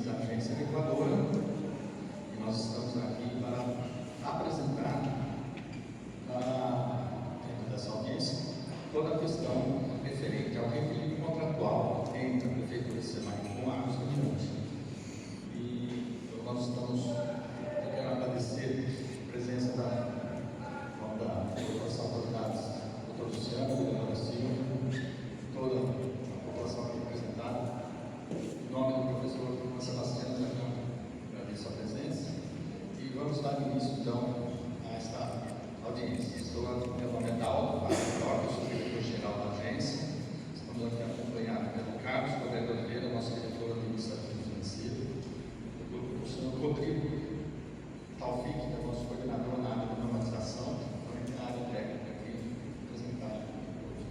da agência reguladora, e nós estamos aqui para apresentar, dentro dessa audiência, toda a questão referente ao reequilíbrio contratual entre a Prefeitura de Semai com a Águas do Mirante. E nós estamos, eu quero agradecer a presença das autoridades, doutor Luciano, doutora Silva, toda a população aqui representada. Em nome do professor Sebastião da Câmara, agradeço a presença e vamos dar início então a esta audiência. Meu nome é Daldo, supervisor-geral da agência. Estamos aqui acompanhados pelo Carlos Roberto Oliveira, nosso diretor administrativo financeiro, o senhor Rodrigo Taufik, que é o nosso coordenador na área de normatização, também na área técnica aqui apresentada hoje.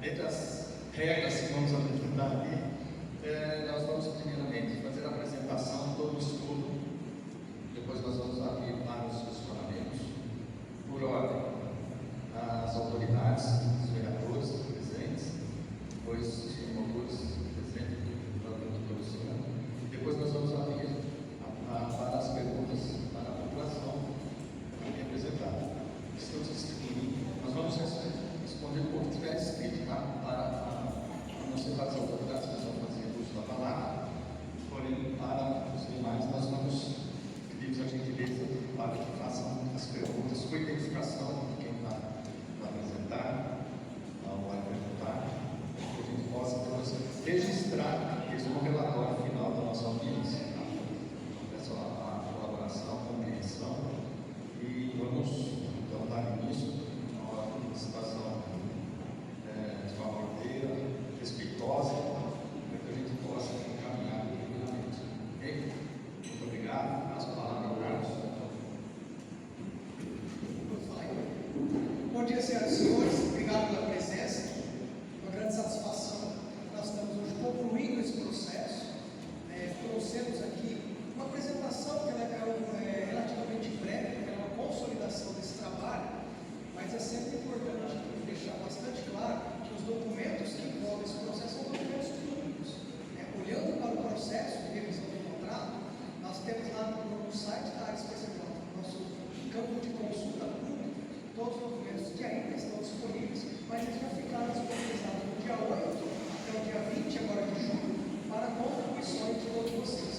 Dentre as regras que vamos apresentar aqui, nós vamos primeiramente fazer a apresentação de todo o estudo, depois nós vamos abrir para os questionamentos, por ordem, as autoridades, os vereadores presentes, depois os promotores presentes, o doutor Luciano, depois nós vamos abrir para as perguntas para a população aqui apresentada. Estamos distribuindo, nós vamos responder por que tiver escrito, tá? Para não ser para as autoridades que estão fazendo uso da palavra, porém para os demais nós vamos pedir a gentileza para que façam as perguntas com identificação de quem vai apresentar ou vai perguntar, para que a gente possa depois registrar isso no relatório final da nossa audiência. Tá? Peço a colaboração, a compreensão e vamos então dar início a uma situação de uma ordeira respeitosa, para que a gente possa encaminhar primeiramente. Ok? Muito obrigado. Passo a palavra ao Carlos. Bom dia, senhoras e senhores. Obrigado pela presença. Uma grande satisfação. Nós estamos hoje concluindo esse processo. Trouxemos aqui uma apresentação que ela é relativamente breve, porque ela é uma consolidação desse trabalho, mas é sempre importante deixar bastante claro que os documentos que envolvem esse processo são documentos públicos. Olhando para o processo de revisão do contrato, nós temos lá no site da área especial, no nosso campo de consulta pública, todos os documentos que ainda estão disponíveis, mas eles já ficaram disponibilizados do dia 8 até o dia 20 agora de julho, para contribuições de todos vocês.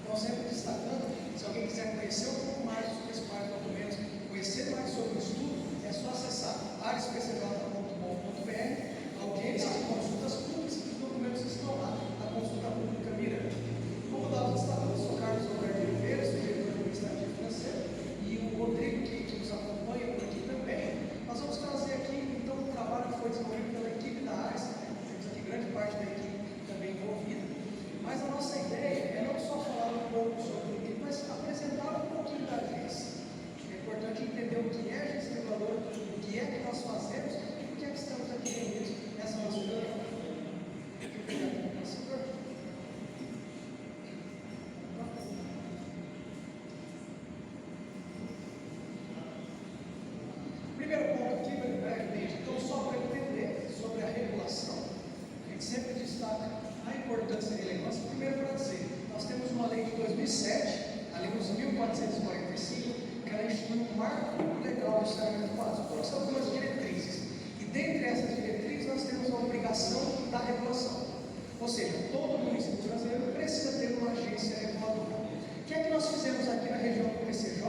Então, sempre destacando, se alguém quiser conhecer um pouco mais dos principais documentos, conhecer mais sobre o estudo, é só acessar areaespecial.com.br, audiência de consultas públicas, os documentos estão lá na consulta pública Mirante. Como nós destacamos, eu sou Carlos Roberto Oliveira, sou diretor administrativo financeiro, e o Rodrigo, que nos acompanha por aqui também. Nós vamos trazer aqui, então, um trabalho que foi desenvolvido pela equipe da ARES, temos aqui grande parte da equipe também envolvida, mas a nossa ideia é não só falar um pouco sobre o livro, mas apresentar um pouquinho da agência. É importante entender o que é a agência reguladora, o que é que nós fazemos e por que é que estamos aqui reunidos nessa nossa reunião. Primeiro ponto aqui, brevemente, então só para entender sobre a regulação, a gente sempre destaca a importância e relevância. Primeiro, para dizer, nós temos uma lei de 2007, a Lei 11.445, que ela institui um marco legal de saneamento básico. Então, são algumas diretrizes. E dentre essas diretrizes, nós temos a obrigação da regulação. Ou seja, todo município brasileiro precisa ter uma agência reguladora. O que é que nós fizemos aqui na região do PCJ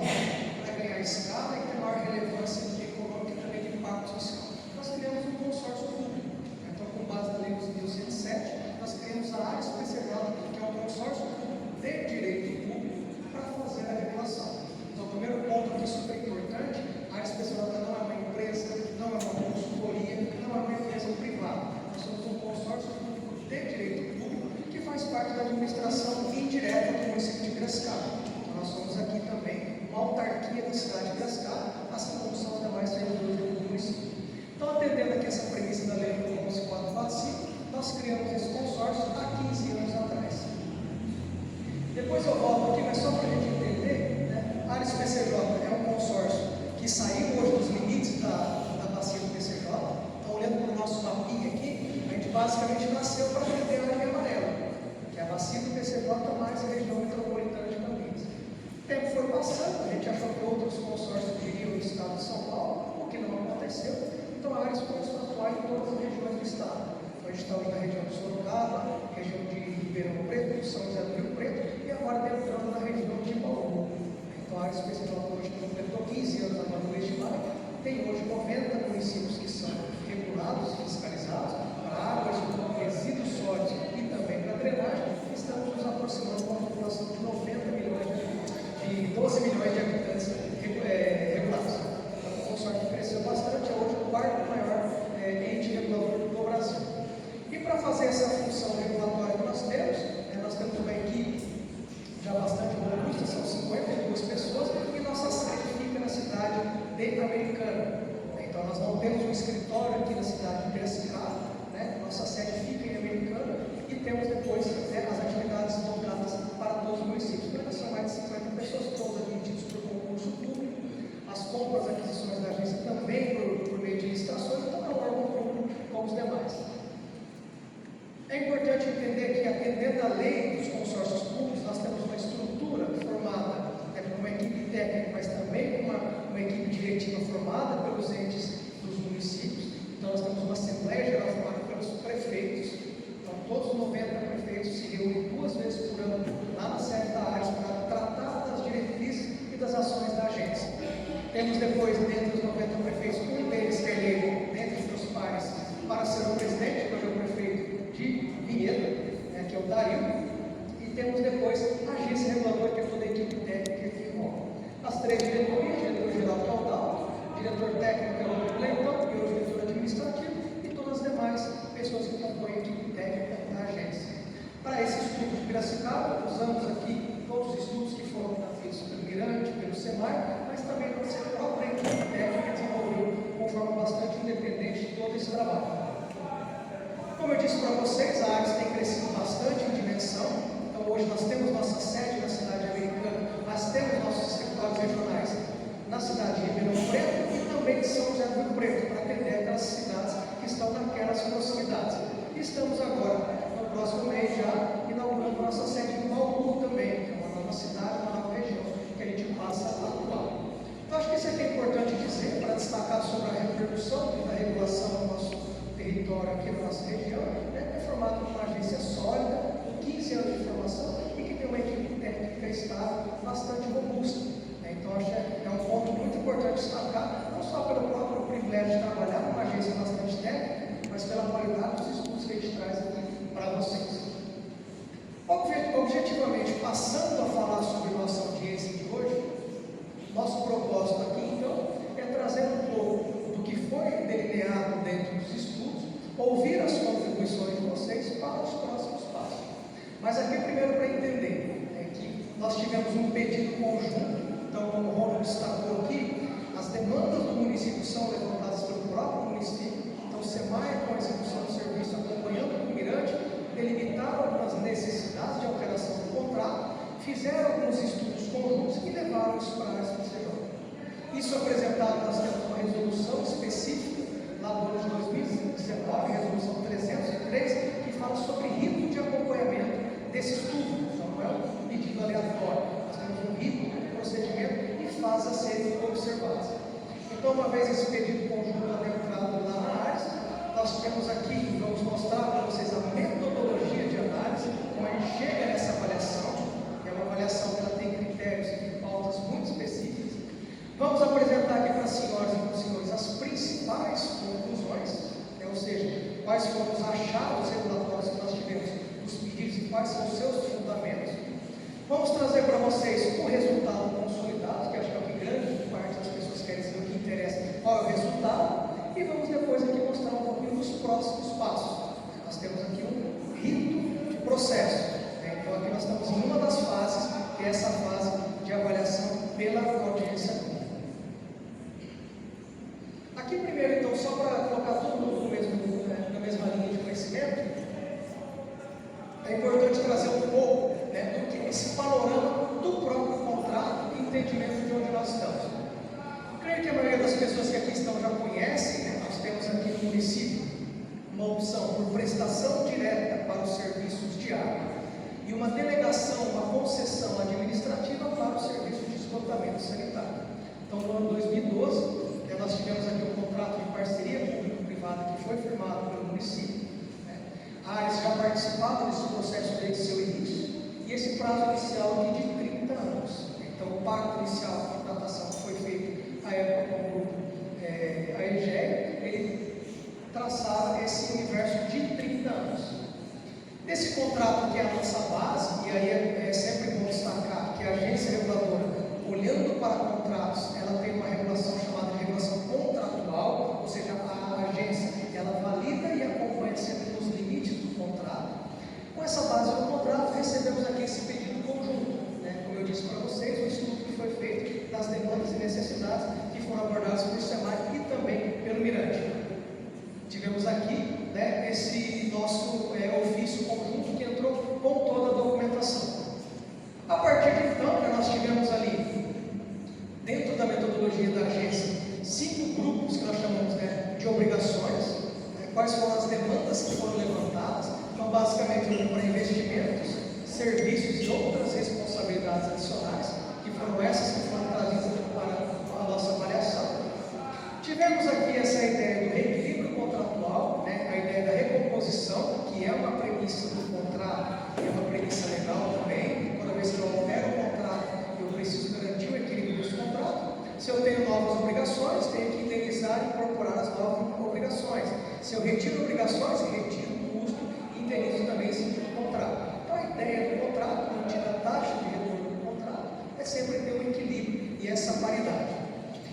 para ganhar escala e ter maior relevância econômica e também de impacto social? Nós criamos um consórcio público. Então, com base na Lei 11.107, nós criamos a área especial, que é um consórcio público de direito público, para fazer a regulação. Então, o primeiro ponto aqui super importante, a área especial não é uma empresa, não é uma consultoria, não é uma empresa privada. Nós somos um consórcio público de direito público que faz parte da administração indireta do município de Piracicaba. Então, nós somos aqui também uma autarquia da cidade de Piracicaba, assim como são os demais servidores do município. Então, atendendo aqui essa premissa da Lei 11.445, nós criamos esse consórcio há 15 anos atrás. Depois eu volto aqui, mas só para a gente entender, né? A área PCJ é um consórcio que saiu hoje dos limites da bacia do PCJ. Então, olhando para o nosso mapinha aqui, a gente basicamente nasceu para atender a área amarela. Vacina do PCJ mais a região metropolitana de Campinas. O tempo foi passando, a gente achou que outros consórcios viriam do estado de São Paulo, o que não aconteceu. Então a Ares começou a atuar em todas as regiões do estado. Então a gente está hoje na região de Sorocaba, região de Ribeirão Preto, São José do Rio Preto, e agora entrando na região de Bauru. Então a Ares PCJ hoje completou 15 anos agora no mês de maio, tem hoje 90 municípios que são regulados, fiscalizados, para água, esgoto, resíduos sólidos e também para drenagem. Estamos nos aproximando de uma população de 12 milhões de habitantes regulados. Então, o consórcio cresceu bastante, é hoje o quarto maior ente regulador do Brasil. E para fazer essa função regulatória que nós temos uma equipe já bastante robusta, são 52 pessoas, e nossa sede fica na cidade de Americana. Então, nós não temos um escritório aqui na cidade de Piracicaba, né? Nossa sede fica em Americana e temos depois as atividades voltadas para todos os municípios. Mas são mais de 50 pessoas, todas admitidas por concurso público. As compras, aquisições da agência também por meio de licitações, então é um órgão público como os demais. É importante entender que, atendendo à lei dos consórcios públicos, nós temos uma estrutura formada por uma equipe técnica, mas também uma equipe diretiva formada pelos entes dos municípios. Então, nós temos uma Assembleia Geral formada pelos prefeitos. Então, todos os 90 prefeitos se reúnem 2 vezes por ano lá na sede da Ares para tratar das diretrizes e das ações da agência. Temos depois, dentre os 90 prefeitos, um deles que é eleito dentre os pares para ser o presidente, que hoje é o prefeito de Vinhedo, que é o Dario. E temos depois a agência reguladora, que é toda a equipe técnica que envolve. As 3 diretorias, diretor-geral que é o Dalton, diretor técnico que é o Cleiton e o diretor administrativo, e todas as demais pessoas que compõem a equipe técnica da agência. Para esse estudo de Piracicaba, usamos aqui todos os estudos que foram feitos pelo Mirante, pelo SEMAI, mas também a própria equipe técnica desenvolveu de uma forma bastante independente todo esse trabalho. Como eu disse para vocês, a Ares tem crescido bastante em dimensão. Então hoje nós temos nossa sede na cidade americana, mas temos nossos escritórios regionais na cidade de Ribeirão Preto e também de São José do Rio Preto, para atender aquelas cidades que estão naquelas proximidades. E estamos agora, no próximo mês já, inaugurando nossa sede em Bauru também, que é uma nova cidade, uma nova região que a gente passa a atuar. Então acho que isso aqui é importante dizer, para destacar sobre a repercussão da regulação do nosso território aqui na nossa região, é formado por uma agência sólida, com 15 anos de formação e que tem uma equipe técnica estável bastante robusta. Então, acho que é um ponto muito importante destacar, não só pelo próprio privilégio de trabalhar numa agência bastante técnica, mas pela qualidade dos estudos que a gente traz aqui para vocês. Objetivamente, passando a falar sobre nossa audiência de hoje, nosso propósito aqui, então, é trazer um pouco do que foi delineado dentro dos estudos, ouvir as contribuições de vocês para os próximos passos. Mas aqui, primeiro, para entender, que nós tivemos um pedido conjunto. Então, como o Ronald destacou aqui, as demandas do município são levantadas pelo próprio município. Então, o SEMAI, com a execução do serviço, acompanhando o Mirante, delimitaram algumas necessidades de alteração do contrato, fizeram alguns estudos conjuntos e levaram isso para a área especial. Isso apresentado, nós temos uma resolução específica, lá do ano de 2019, resolução 303, que fala sobre rito de acompanhamento desse estudo. Então, não é um pedido aleatório, nós temos um rito, procedimento e fases a serem observadas. Então, uma vez esse pedido conjunto adentrado lá na Ares, nós temos aqui, vamos mostrar para vocês a metodologia de análise, como a gente chega nessa avaliação, que é uma avaliação que ela tem critérios e pautas muito específicas. Vamos apresentar aqui para as senhoras e para os senhores as principais conclusões, ou seja, quais foram os achados regulatórios que nós tivemos nos pedidos e quais são os seus fundamentos. Vamos trazer para vocês o resultado consolidado, que acho que é o que grande parte das pessoas querem saber, o que interessa, qual é o resultado, e vamos depois aqui mostrar um pouquinho dos próximos passos. Nós temos aqui um rito de processo, então aqui nós estamos em uma das fases, que é essa fase de avaliação pela audiência pública. Aqui primeiro, então, só para colocar tudo na mesma linha de conhecimento, é importante trazer um pouco do que esse panorama do próprio contrato e entendimento de onde nós estamos. Creio que a maioria das pessoas que aqui estão já conhecem, nós temos aqui no município uma opção por prestação direta para os serviços de água e participado desse processo desde seu início, e esse prazo inicial aqui de 30 anos. Então, o pacto inicial de contratação que foi feito à época com o grupo a EGEA, ele traçava esse universo de 30 anos. Nesse contrato que é a nossa base, e aí é sempre bom destacar que a agência reguladora, olhando para contratos, ela tem uma regulação chamada de regulação contratual, ou seja, a agência, ela valida e acompanha sempre os limites do contrato. Com essa base do contrato, recebemos aqui esse pedido conjunto, né? Como eu disse para vocês, o estudo que foi feito das demandas e necessidades que foram abordadas pelo SEMAI e também pelo Mirante. Tivemos aqui, né, esse nosso ofício conjunto que entrou com toda a documentação. A partir de então, né, nós tivemos ali, dentro da metodologia da agência, 5 grupos que nós chamamos, né, de obrigações, né, quais foram as demandas que foram levantadas. Então, basicamente, para investimentos, serviços e outras responsabilidades adicionais, que foram essas que foram trazidas para a nossa avaliação. Tivemos aqui essa ideia do reequilíbrio contratual, né, a ideia da recomposição, que é uma premissa do contrato, é uma premissa legal também. Toda vez que eu altero o contrato, eu preciso garantir o equilíbrio desse contrato. Se eu tenho novas obrigações, tenho que indenizar e incorporar as novas obrigações. Se eu retiro obrigações, retiro o custo e indenizo também esse tipo de contrato. Então, a ideia do contrato, mantida a taxa de retorno do contrato, é sempre ter um equilíbrio e essa paridade.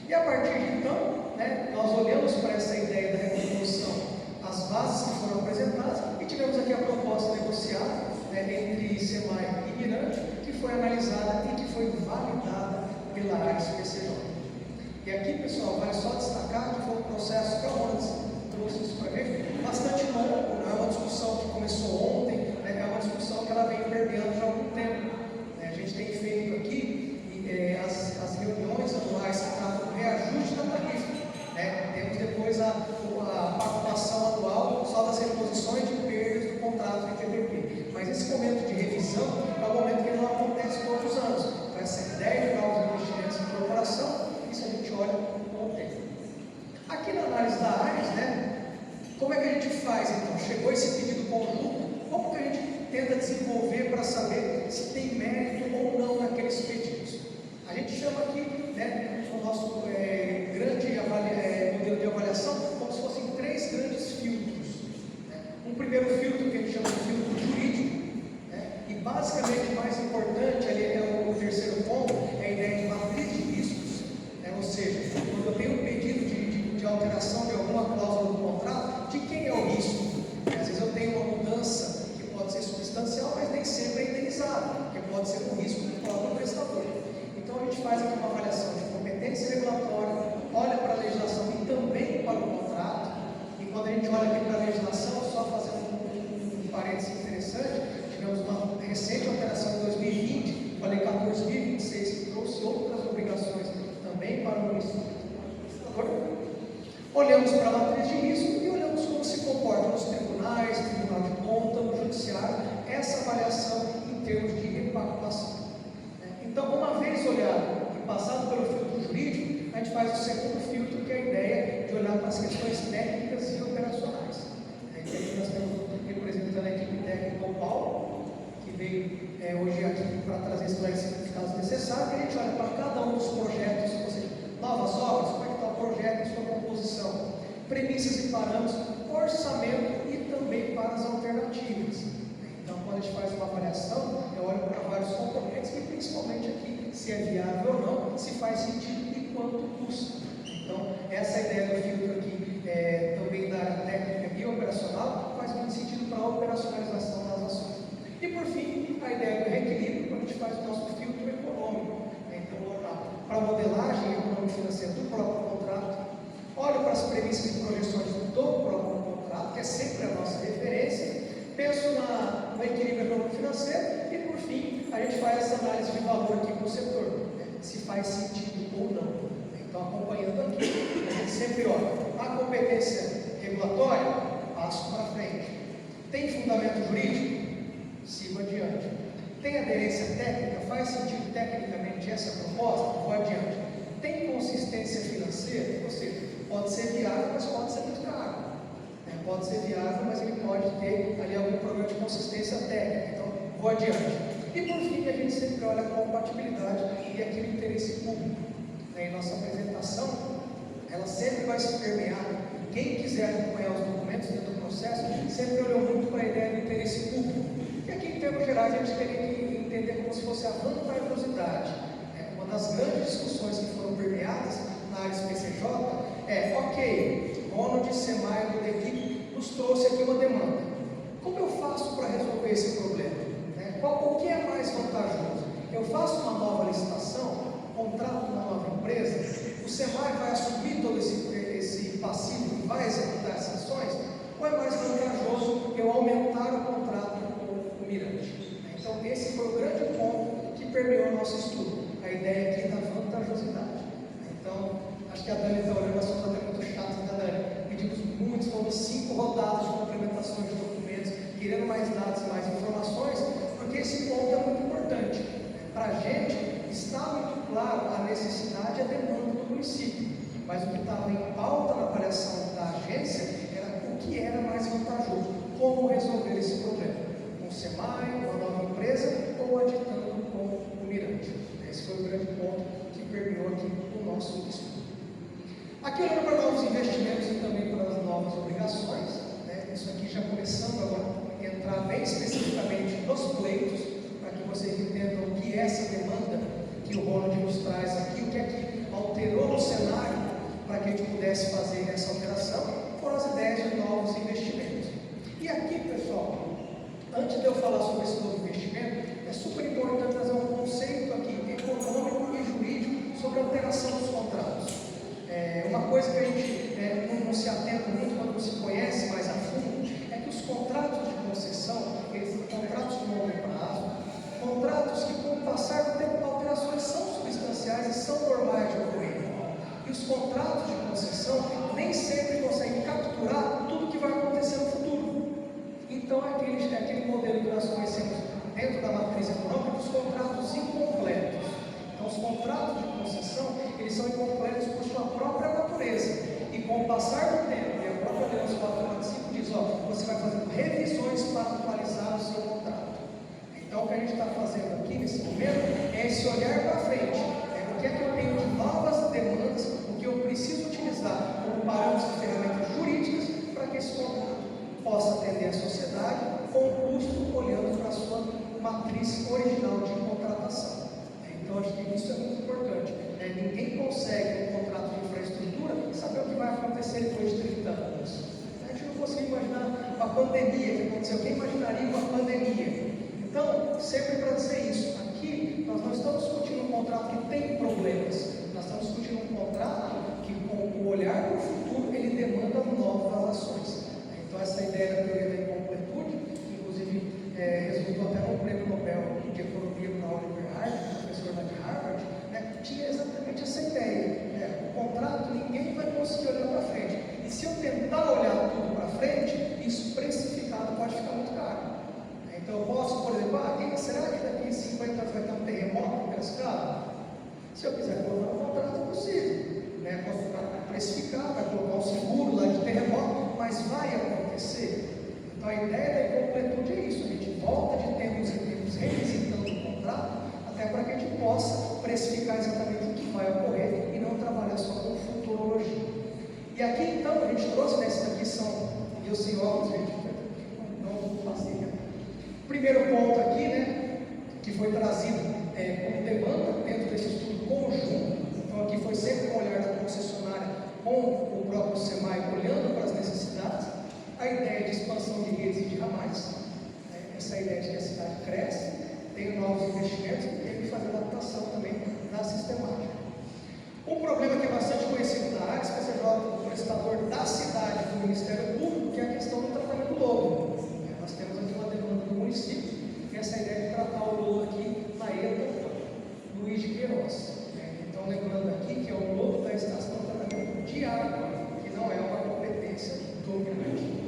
E a partir de então, né, nós olhamos para essa ideia da recomposição, as bases que foram apresentadas, e tivemos aqui a proposta negociada, né, entre SEMAI e Mirante, que foi analisada e que foi validada pela ARES PCJ. E aqui, pessoal, vale só destacar que foi um processo que a ONU trouxe isso para ver, bastante longo, não é uma discussão que começou ontem, né, é uma discussão que ela vem perdendo já há algum tempo. Né, a gente tem feito aqui as reuniões anuais que tratam do reajuste da tarifa. Né? Temos depois a pactuação anual só das reposições de perdas do contrato de TPP. Mas esse momento de revisão é um momento que não acontece todos os anos. Então, essa ideia de novos investimentos em corporação, isso a gente olha com o tempo. Aqui na análise da ARES, né, como é que a gente faz então? Chegou esse pedido conjunto, como que a gente tenta desenvolver para saber se tem mérito ou não naqueles pedidos? A gente chama aqui, né, o nosso grande modelo de avaliação como se fossem 3 grandes filtros. Né? Um primeiro filtro que a gente chama de filtro jurídico, né? E basicamente o mais importante ali é o terceiro ponto, é a ideia de matriz de riscos, né? Ou seja, quando eu tenho um pedido de alteração de alguma cláusula do contrato, de quem é o risco? Às vezes eu tenho uma mudança que pode ser substancial, mas nem sempre é indenizada, porque pode ser um risco do próprio prestador. Então a gente faz aqui uma avaliação de competência regulatória, olha para a legislação e também para o contrato. E quando a gente olha aqui para a legislação, só fazendo um parênteses interessante, tivemos uma recente alteração em 2020, a Lei 14.026, que trouxe outras obrigações também para o município. Olhamos para a matriz de risco e olhamos como se comporta nos tribunais, Tribunal de Contas, no Judiciário, essa avaliação em termos de repactuação. Então, uma vez olhado e passado pelo filtro jurídico, a gente faz o segundo filtro, que é a ideia de olhar para as questões técnicas e operacionais. Aí nós temos representando a equipe técnica o Paulo, que veio hoje aqui para trazer esclarecimentos caso necessário, e a gente olha para cada um dos projetos, ou seja, novas obras, como é que está o projeto e sua composição, premissas e parâmetros, orçamento e também para as alternativas. Então, quando a gente faz uma avaliação, eu olho para vários componentes e principalmente aqui, se é viável ou não, se faz sentido e quanto custa. Então, essa ideia do filtro aqui, também da área técnica e operacional, faz muito sentido para a operacionalização das ações. E por fim, a ideia do reequilíbrio, quando a gente faz o nosso filtro econômico. Então, para a modelagem econômico-financeira do próprio contrato, olho para as premissas e projeções do próprio contrato, que é sempre a nossa referência, penso no equilíbrio econômico-financeiro e, por fim, a gente faz essa análise de valor aqui para o setor, né? Se faz sentido ou não. Então, acompanhando aqui, a gente sempre olha a competência regulatória, passo para frente. Tem fundamento jurídico? Sigo adiante. Tem aderência técnica? Faz sentido tecnicamente essa proposta? Vou adiante. Tem consistência financeira? Ou seja, pode ser viável, mas pode ser muito caro. Pode ser viável, mas ele pode ter ali algum problema de consistência vou adiante. E por fim, a gente sempre olha a compatibilidade e aquele interesse público. Em nossa apresentação, ela sempre vai se permear. Quem quiser acompanhar os documentos dentro do processo, sempre olhou muito para a ideia do interesse público. E aqui, em termos gerais, a gente teria que entender como se fosse a vantajosidade. Uma das grandes discussões que foram permeadas na área SPCJ ok, Ronald Semaia do DECI nos trouxe aqui uma demanda. Como eu faço para resolver esse problema? O que é mais vantajoso? Eu faço uma nova licitação, contrato uma nova empresa, o SEMAI vai assumir todo esse passivo e vai executar essas ações, ou é mais vantajoso eu aumentar o contrato com o Mirante? Então, esse foi o grande ponto que permeou o nosso estudo, a ideia aqui da vantajosidade. Então, acho que a Dani está olhando, nós somos até muito chatos, né, Dani? Pedimos muitos, fomos 5 rodadas de complementações de documentos, querendo mais dados e mais informações, porque esse ponto é muito importante. Para a gente, está muito claro a necessidade e a demanda do município, mas o que estava em pauta na avaliação da agência era o que era mais vantajoso, como resolver esse problema, com o SEMAI, com a nova empresa ou aditando com o Mirante. Esse foi o grande ponto que permeou aqui o nosso estudo. Aqui olhando para novos investimentos e também para as novas obrigações, isso aqui já começando agora a entrar bem especificamente nos pleitos, para que vocês entendam o que é essa demanda que o Ronald nos traz aqui, o que é que alterou no cenário para que a gente pudesse fazer essa alteração, foram as ideias de novos investimentos. E aqui, pessoal, antes de eu falar sobre esse novo investimento, é super importante trazer um conceito aqui econômico e jurídico sobre a alteração dos contratos. Uma coisa que a gente não se atenta muito quando não se conhece mais a fundo, é que os contratos de concessão, eles são contratos de longo prazo, contratos que com o passar do tempo alterações são substanciais e são normais de ocorrer. E os contratos de concessão nem sempre conseguem capturar tudo que vai acontecer no futuro. Então é aquele modelo que nós conhecemos dentro da matriz econômica, os contratos incompletos. Então os contratos de concessão, eles são incompletos por sua própria natureza. E com o passar do tempo, e a própria lei 445 diz, você vai fazendo revisões para atualizar o seu contrato. Então o que a gente está fazendo aqui nesse momento é esse olhar para frente. O que é que eu tenho de novas demandas, o que eu preciso utilizar como parâmetros e ferramentas jurídicas para que esse contrato possa atender a sociedade com o custo olhando para a sua matriz original de contratação. Então acho que isso é muito importante. Ninguém consegue um contrato de infraestrutura saber o que vai acontecer depois de 30 anos. A gente não consegue imaginar uma pandemia que aconteceu. Quem imaginaria uma pandemia? Então, sempre para dizer isso, aqui nós não estamos discutindo um contrato que tem problemas, nós estamos discutindo um contrato que, com o olhar para o futuro, ele demanda novas ações. Então, essa ideia da teoria da incompletude, inclusive, resultou até no prêmio Nobel de Economia para Oliver Hart, professor lá de Harvard, tinha exatamente essa ideia. O contrato, ninguém vai conseguir olhar para frente. E se eu tentar olhar tudo para frente, isso precificado pode ficar muito caro. Então eu posso, por exemplo, será que daqui a 50 anos vai ter um terremoto em Piracicaba? Se eu quiser colocar um contrato, é possível. Posso precificar, vai colocar um seguro lá de terremoto, mas vai acontecer. Então a ideia da incompletude é isso, a gente volta de tempos em tempos revisitando o contrato, até para que a gente possa precificar exatamente o que vai ocorrer e não trabalhar só com futurologia. E aqui então a gente trouxe, esses aqui são, eu sem óculos, gente, não passei, Primeiro ponto aqui, que foi trazido como demanda dentro desse estudo conjunto. Então aqui foi sempre um olhar da concessionária com o próprio SEMAI olhando para as necessidades, a ideia de expansão de redes e de ramais, essa ideia de que a cidade cresce, tem novos investimentos e tem que fazer adaptação também na sistemática. Um problema que é bastante conhecido na área, SPCJ, do prestador da cidade do Ministério Público, que é a questão do tratamento do lodo. Nós temos aqui uma demanda do município, que é essa ideia de tratar o lodo aqui na ETA Luiz de Queiroz. Então, lembrando aqui que é o lodo da estação de tratamento de água, que não é uma competência do Mirante.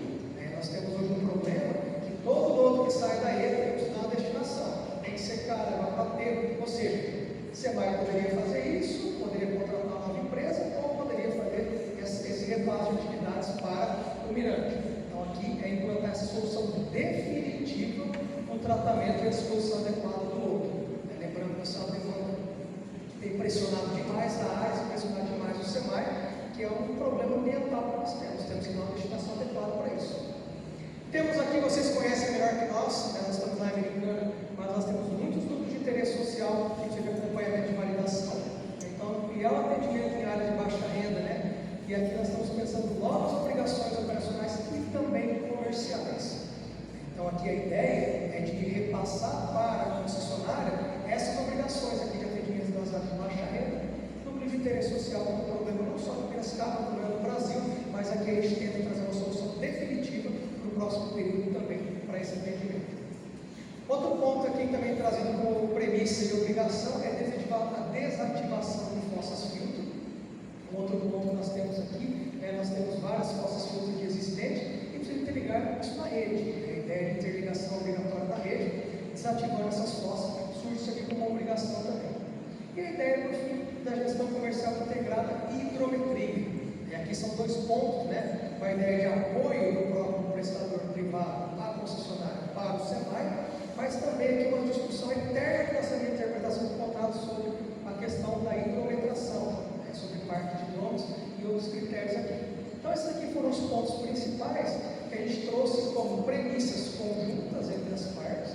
Nós temos hoje um problema que todo lodo que sai da ETA tem que estudar uma destinação, tem que secar, levar para aterro, ou seja, SEMAI poderia fazer isso, poderia contratar uma nova empresa, ou poderia fazer esse repasse de atividades para o Mirante. Então aqui é implantar essa solução definitiva no tratamento e a disposição adequada do outro. Lembrando que o Estado tem pressionado demais a ARES, pressionado demais o SEMAI, que é um problema ambiental que nós temos que ter uma legislação adequada para isso. Temos aqui, vocês conhecem melhor que nós, nós estamos na Americana, mas nós temos muitos grupos de interesse social que tive acompanhamento de validação. Então, criar um atendimento em área de baixa renda, né? E aqui nós estamos pensando em novas obrigações operacionais e também comerciais. Então, aqui a ideia é de repassar para a concessionária essas obrigações aqui de atendimento das áreas de baixa renda. Núcleo de interesse social é um problema não só do Piracicaba, é um problema do Brasil, mas aqui a gente tenta trazer uma solução definitiva para o próximo período também para esse atendimento. Outro ponto aqui também trazido como premissa e obrigação é a desativação de fossas filtro. Um outro ponto que nós temos aqui, nós temos várias fossas filtro aqui existentes e precisa interligar isso na rede. A ideia de interligação obrigatória da rede, desativando essas fossas, surge isso aqui como uma obrigação também. E a ideia, por fim, da gestão comercial integrada e hidrometria. E aqui são dois pontos, né? Com a ideia de apoio do próprio prestador privado à concessionária para o SEMAI, mas também aqui uma discussão interna que nós temos a interpretação do contrato sobre a questão da hidrometração, sobre parque de drones e outros critérios aqui. Então, esses aqui foram os pontos principais que a gente trouxe como premissas conjuntas entre as partes.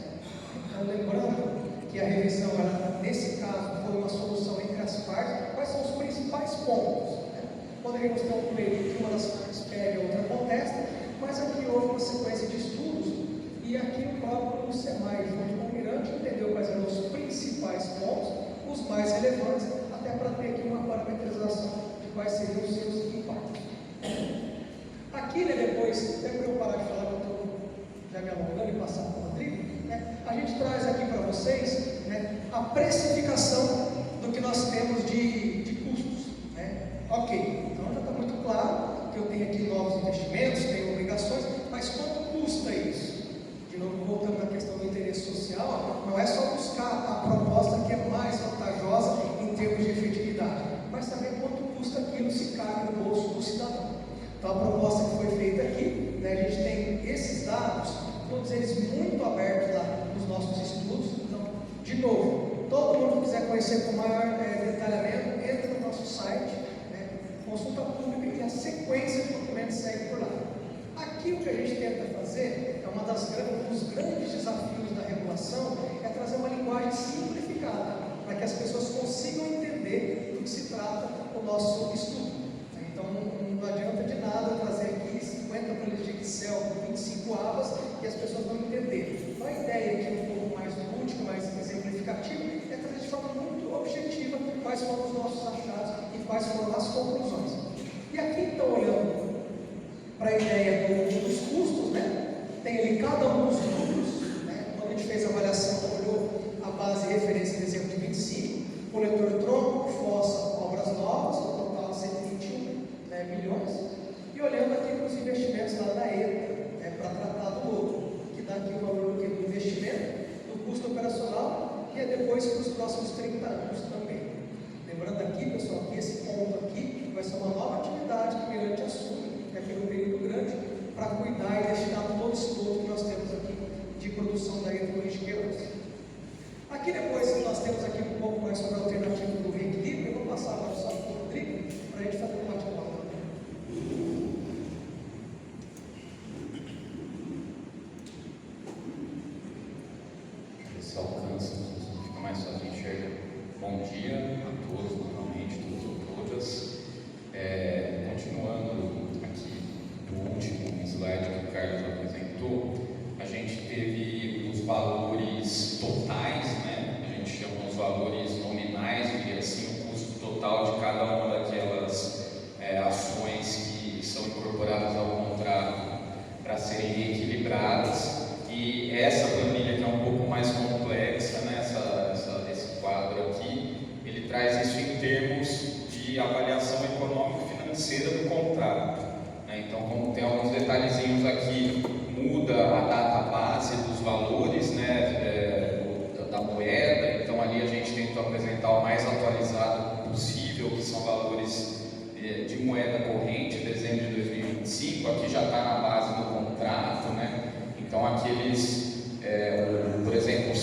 Então, lembrando que a revisão, nesse caso, foi uma solução entre as partes. Quais são os principais pontos? Poderíamos ter um período que uma das partes pega e a outra contesta, mas aqui houve uma sequência de estudos e aqui o próprio SEMAI, junto com o Mirante, entendeu quais eram os principais pontos, os mais relevantes, até para ter aqui uma parametrização de quais seriam os seus impactos. Aqui, depois, até para eu parar de falar, que eu estou já me alongando e passar para o Rodrigo, a gente traz aqui para vocês a precificação do que nós temos de custos. Ok, então já está muito claro que eu tenho aqui novos investimentos, tenho obrigações, mas quanto custa isso? De novo, voltando à questão do interesse social, não é só buscar a proposta que é mais vantajosa em termos de efetividade, mas também quanto custa aquilo se cabe no bolso do cidadão. Então, a proposta que foi feita aqui, a gente tem esses dados, todos eles muito abertos lá nos nossos estudos. Então, de novo, todo mundo que quiser conhecer com maior detalhamento, entra no nosso site, consulta pública e a sequência de documentos segue por lá. Aqui o que a gente tenta fazer, um dos grandes desafios da regulação, é trazer uma linguagem simplificada, para que as pessoas consigam entender do que se trata o nosso estudo. Então não adianta de nada trazer aqui 50 folhas de Excel com 25 abas e as pessoas vão entender. Então a ideia aqui um pouco mais lúdica, mais exemplificativa, é trazer de forma muito objetiva quais foram os nossos achados e quais foram as conclusões. E aqui estão olhando para a ideia dos custos, tem ali cada um dos números, quando a gente fez a avaliação, olhou a base de referência de exemplo de 25, coletor tronco, fossa, obras novas, no total 121 milhões, e olhando aqui para os investimentos lá da ETA, para tratar do outro, que dá aqui o valor do investimento, do custo operacional, que é depois para os próximos 30 anos também. Lembrando aqui, pessoal, que esse ponto aqui vai ser uma nova atividade que o Mirante assume, pelo período grande, para cuidar e destinar todo esse todo que nós temos aqui de produção da hidrogênio de Queiroz. Aqui depois nós temos aqui um pouco mais sobre a alternativa do reequilíbrio. Eu vou passar agora só para o Rodrigo, para a gente fazer um bate-papo. Esse alcance fica mais fácil de enxergar. Bom dia a todos, novamente, todos e todas. Continuando aqui do último slide que o Carlos apresentou, a gente teve os valores totais, a gente chama os valores nominais, diria assim, o custo total de cada uma daquelas ações que são incorporadas ao contrato para serem equilibradas. E essa planilha, que é um pouco mais complexa, esse quadro aqui, ele traz isso em termos de avaliação econômico-financeira do contrato. Então, como tem alguns detalhezinhos aqui, muda a data base dos valores da moeda. Então, ali a gente tentou apresentar o mais atualizado possível, que são valores de moeda corrente, dezembro de 2025. Aqui já está na base do contrato, Então, aqueles, por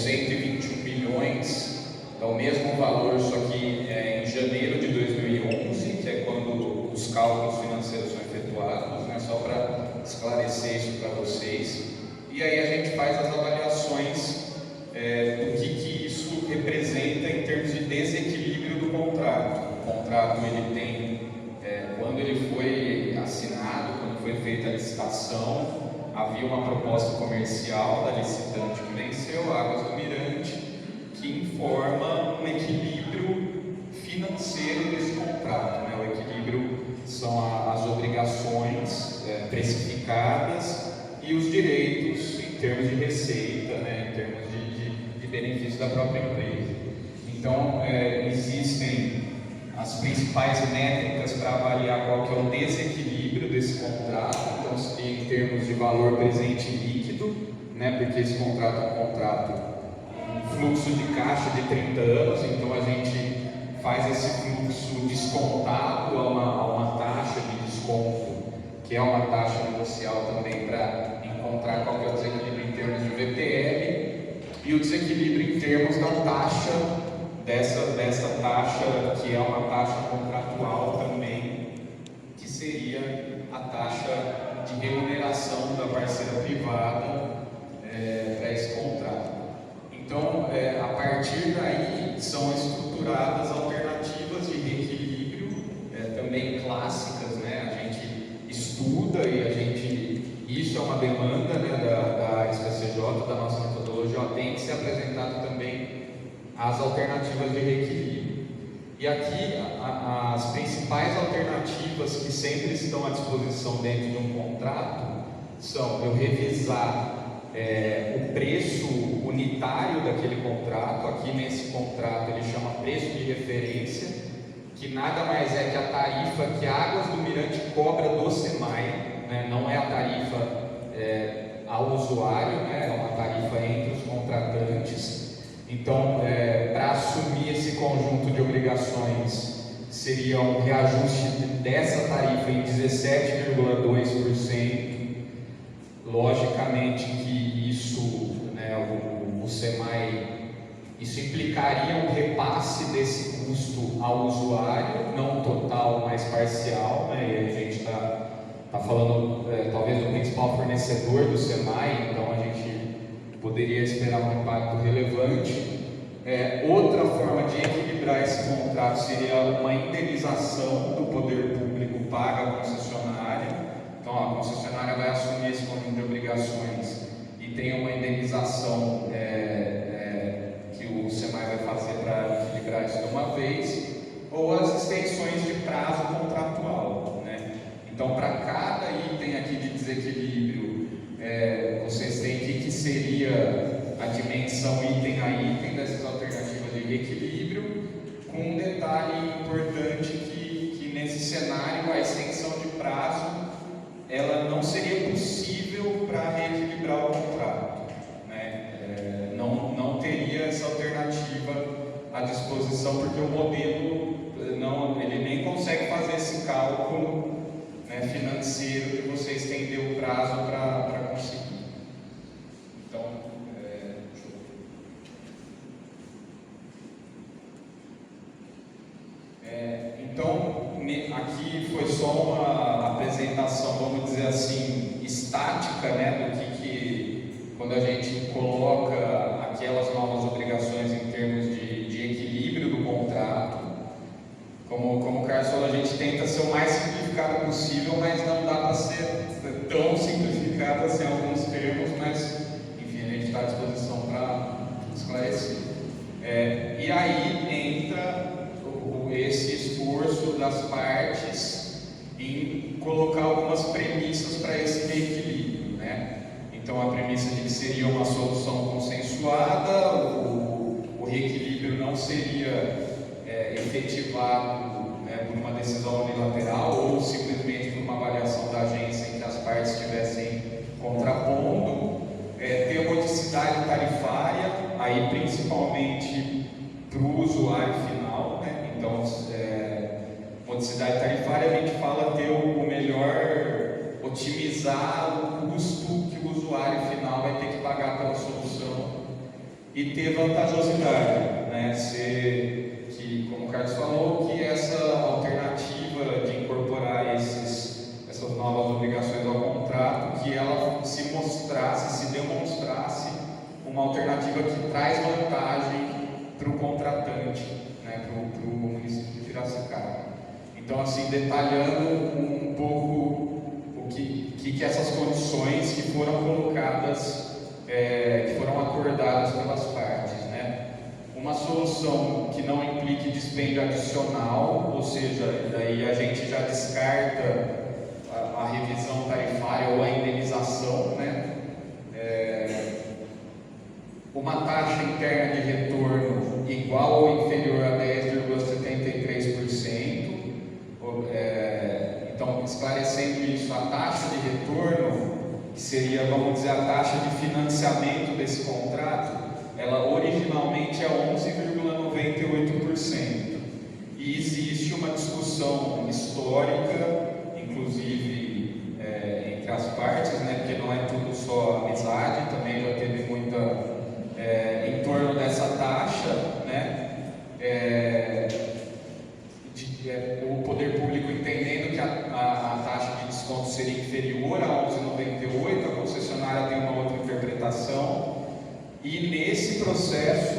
121 milhões, é o mesmo valor, só que em janeiro de 2011, que é quando os cálculos financeiros são efetuados, né, só para esclarecer isso para vocês. E aí a gente faz as avaliações do que isso representa em termos de desequilíbrio do contrato. O contrato ele tem, quando ele foi assinado, quando foi feita a licitação, havia uma proposta comercial da licitante que venceu, Águas do Mirante, que informa um equilíbrio financeiro desse contrato. Né? O equilíbrio são as obrigações precificadas e os direitos em termos de receita, né? Em termos de benefício da própria empresa. Então, existem as principais métricas para avaliar qual que é o desequilíbrio desse contrato. Então, em termos de valor presente líquido, né? Porque esse contrato é um contrato fluxo de caixa de 30 anos, então a gente faz esse fluxo descontado a uma taxa de desconto, que é uma taxa negocial também, para encontrar qual que é o desequilíbrio em termos de VPL e o desequilíbrio em termos da taxa, dessa taxa que é uma taxa contratual também, que seria a taxa de remuneração da parceira privada para esse contrato. Então, a partir daí, são estruturadas alternativas de reequilíbrio, também clássicas, né? A gente estuda e isso é uma demanda, né, da SPCJ, da nossa metodologia, tem que ser apresentado também as alternativas de reequilíbrio. E aqui, as principais alternativas que sempre estão à disposição dentro de um contrato são eu revisar o preço unitário daquele contrato. Aqui nesse contrato ele chama preço de referência, que nada mais é que a tarifa que a Águas do Mirante cobra do SEMAI, né? Não é a tarifa ao usuário, né? É uma tarifa entre os contratantes. Então, para assumir esse conjunto de obrigações, seria um reajuste dessa tarifa em 17,2%. Logicamente que isso, né, o SEMAI, isso implicaria um repasse desse custo ao usuário, não total, mas parcial, né? E a gente está falando talvez do principal fornecedor do SEMAI, então a gente poderia esperar um impacto relevante. Outra forma de equilibrar esse contrato seria uma indenização do poder público paga à concessionária. Então, a concessionária vai assumir esse conjunto de obrigações e tem uma indenização que o SEMAI vai fazer para equilibrar isso de uma vez, ou as extensões de prazo contratual, né? Então, para cada item aqui de desequilíbrio, vocês têm que seria a dimensão item a item dessas alternativas de reequilíbrio, com um detalhe importante que nesse cenário a extensão de prazo ela não seria possível para reequilibrar o contrato, né? Não teria essa alternativa à disposição, porque o modelo ele nem consegue fazer esse cálculo, né, financeiro que você estendeu o prazo para conseguir. Então, então, aqui foi só uma apresentação, vamos dizer assim, estática, né, do que quando a gente coloca aquelas novas obrigações em termos de equilíbrio do contrato. Como o Carlos falou, a gente tenta ser o mais simplificado possível, mas não dá para ser tão simplificado assim em alguns termos, mas enfim, a gente está à disposição para esclarecer. E aí entra esse esforço das partes em colocar algumas premissas para esse reequilíbrio, né? Então, a premissa de que seria uma solução consensuada, o reequilíbrio não seria efetivado, né, por uma decisão unilateral ou simplesmente por uma avaliação da agência em que as partes estivessem contrapondo, ter modicidade tarifária, aí principalmente para o usuário final, né? Então, modicidade tarifária, a gente fala ter o melhor, otimizar o custo que o usuário final vai ter que pagar pela solução e ter vantajosidade, né? Que, como o Carlos falou, que essa alternativa de incorporar essas novas obrigações ao contrato, que ela se mostrasse, se demonstrasse uma alternativa que traz vantagem para o contratante, né? Para o município de Piracicaba. Então, assim, detalhando um pouco o que essas condições que foram colocadas, que foram acordadas pelas partes, né? Uma solução que não implique dispêndio adicional, ou seja, daí a gente já descarta a revisão tarifária ou a indenização, né? Uma taxa interna de retorno igual ou inferior a 10,73%. Então, esclarecendo isso, a taxa de retorno, que seria, vamos dizer, a taxa de financiamento desse contrato, ela originalmente é 11,98%. E existe uma discussão histórica, inclusive entre as partes, né, porque não é tudo só amizade, também já teve muita em torno dessa taxa, né? O poder público entendendo que a taxa de desconto seria inferior a 11,98, a concessionária tem uma outra interpretação, e nesse processo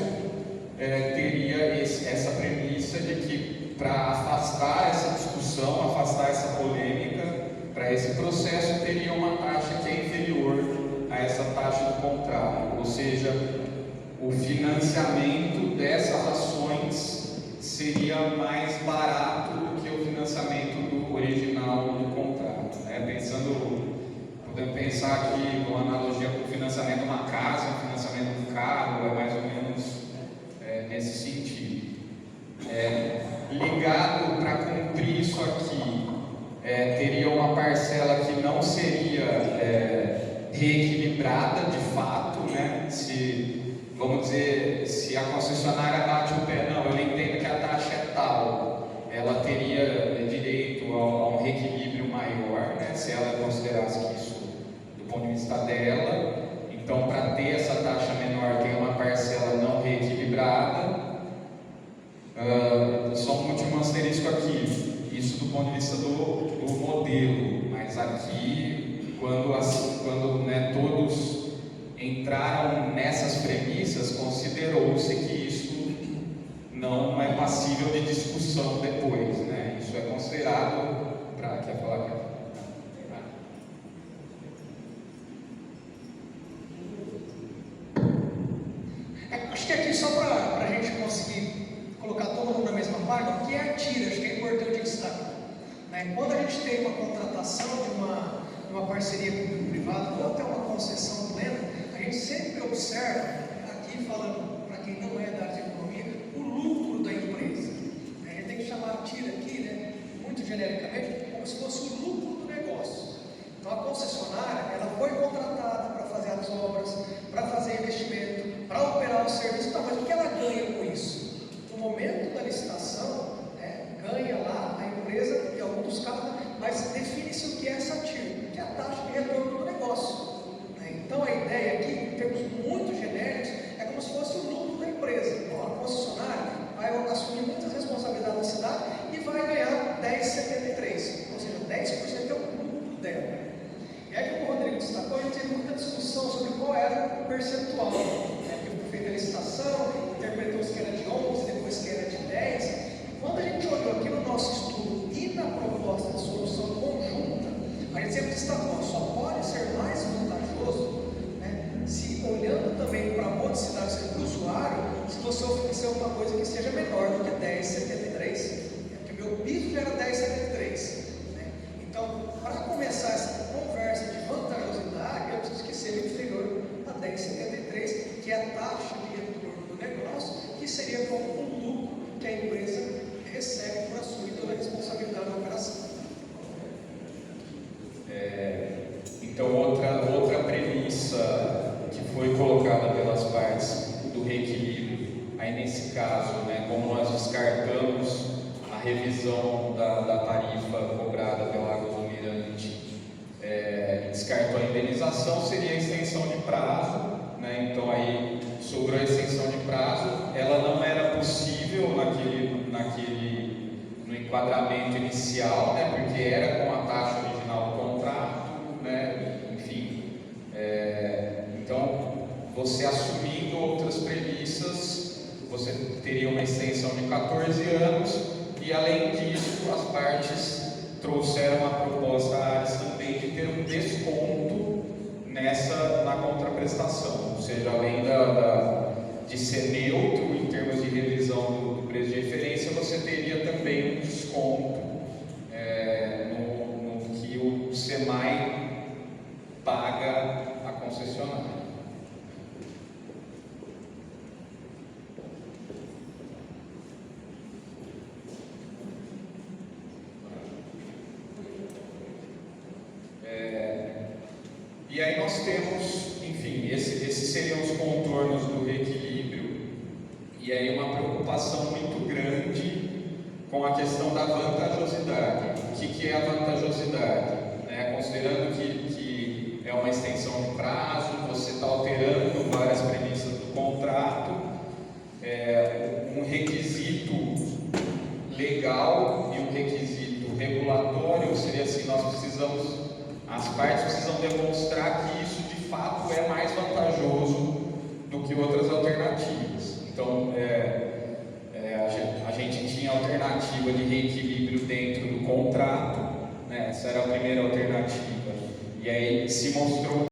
teria essa premissa de que, para afastar essa discussão, afastar essa polêmica, para esse processo teria uma taxa que é inferior a essa taxa do contrato, ou seja, o financiamento dessas ações seria mais barato do que o financiamento do original do contrato, né? Podemos pensar aqui uma analogia com o financiamento de uma casa, o financiamento de um carro, é mais ou menos nesse sentido. Ligado para cumprir isso aqui, teria uma parcela que não seria reequilibrada de fato, né? Vamos dizer, se a concessionária bate o pé, não, eu entendo que a taxa é tal, ela teria direito a um reequilíbrio maior, né, se ela considerasse que isso, do ponto de vista dela. Então, para ter essa taxa menor, tem uma parcela não reequilibrada. Só um último asterisco aqui, isso do ponto de vista do modelo, mas aqui, quando né, todos entraram nessas premissas, considerou-se que isso não é passível de discussão depois, né? Isso é considerado quer falar? Acho que aqui, só para a gente conseguir colocar todo mundo na mesma página, o que é a TIR? Acho que é importante destacar, né? Quando a gente tem uma contratação de uma parceria público-privada ou até uma concessão plena, a gente sempre observa, aqui falando para quem não é da área de economia, o lucro da empresa. A gente tem que chamar a TIR aqui, né, muito genericamente, como se fosse o lucro do negócio. Então a concessionária, ela foi contratada para fazer as obras, para fazer investimento, para operar o serviço, tá, mas o que ela ganha com isso? No momento da licitação, ganha lá a empresa, em alguns dos casos, mas define-se o que é essa TIR, que é a taxa de retorno do negócio. Então a ideia aqui, em termos muito genéricos, é como se fosse o lucro da empresa. Então, a concessionária vai assumir muitas responsabilidades na cidade e vai ganhar 10,73, ou seja, 10% é o lucro dela. E aí, como o Rodrigo destacou, a gente teve muita discussão sobre qual era o percentual. Foi feita a licitação, interpretou-se que era de 11, depois que era de 10. E quando a gente olhou aqui no nosso estudo e na proposta de solução conjunta, a gente sempre destacou, só pode ser mais vantajoso, né, se olhando também para a modicidade para o usuário, se você oferecer uma coisa que seja menor do que 10,73, porque meu piso já era 10,73. Né? Então, para começar essa conversa de vantajosidade, eu preciso que seja inferior a 10,73, que é a taxa de retorno do negócio, que seria como um lucro que a empresa recebe por assumir toda a responsabilidade da operação. Então, outra premissa que foi colocada pelas partes do reequilíbrio, aí nesse caso, né, como nós descartamos a revisão da tarifa cobrada pela Águas do Mirante, descartou a indenização, seria a extensão de prazo, né, então aí sobrou a extensão enquadramento inicial, né, porque era com a taxa original do contrato, né, enfim. Então, você assumindo outras premissas, você teria uma extensão de 14 anos e, além disso, as partes trouxeram uma proposta à Ares também de ter um desconto na contraprestação, ou seja, além de ser neutro em termos de revisão do preço de referência, você teria também um desconto no que o SEMAI paga a concessionária. E aí nós temos, enfim, esses seriam os contornos do reequilíbrio, e aí uma preocupação muito grande com a questão da vantajosidade. O que é a vantajosidade? Considerando que é uma extensão de prazo, você está alterando várias premissas do contrato, um requisito legal e um requisito regulatório seria assim: as partes precisam demonstrar que isso de fato é mais vantajoso do que outras alternativas. Então, a gente tinha alternativa de reequilíbrio dentro do contrato, né? Essa era a primeira alternativa, e aí se mostrou